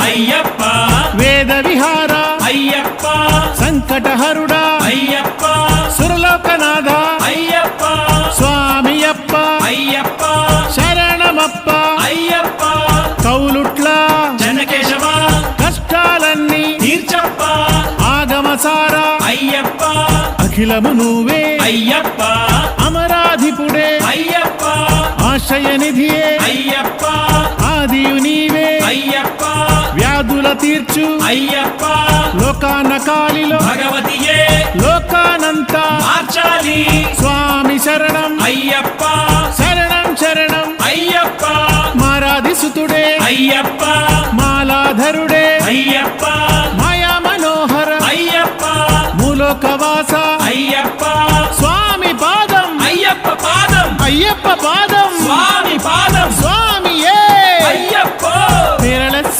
అయ్యప్ప వేద విహార అయ్యప్ప సంకటహరుడా అయ్యప్ప సురలోకనాథ అయ్యప్ప స్వామియప్ప అయ్యప్ప శరణమప్ప అయ్యప్ప కౌలుట్ల జనకేశవ కష్టాలన్నీ తీర్చప్ప ఆగమసార అయ్యప్ప అఖిలము నువ్వే అయ్యప్ప అమరాధిపుడే అయ్యప్ప ఆశ్రయనిధియే అయ్యప్ప ఆదియు నీవే అయ్యప్ప వ్యాధుల తీర్చు అయ్యప్ప లోకాన కాలిలో భగవతియే లోకానంతా మార్చాలి స్వామి శరణం అయ్యప్ప శరణం శరణం అయ్యప్ప మారాది సుతుడే అయ్యప్ప మాలాధరుడే అయ్యప్ప మాయా మనోహర అయ్యప్ప మూలోకవాస అయ్యప్ప స్వామి పాదం అయ్యప్ప పాదం అయ్యప్ప పాదం స్వామి పాదం స్వామి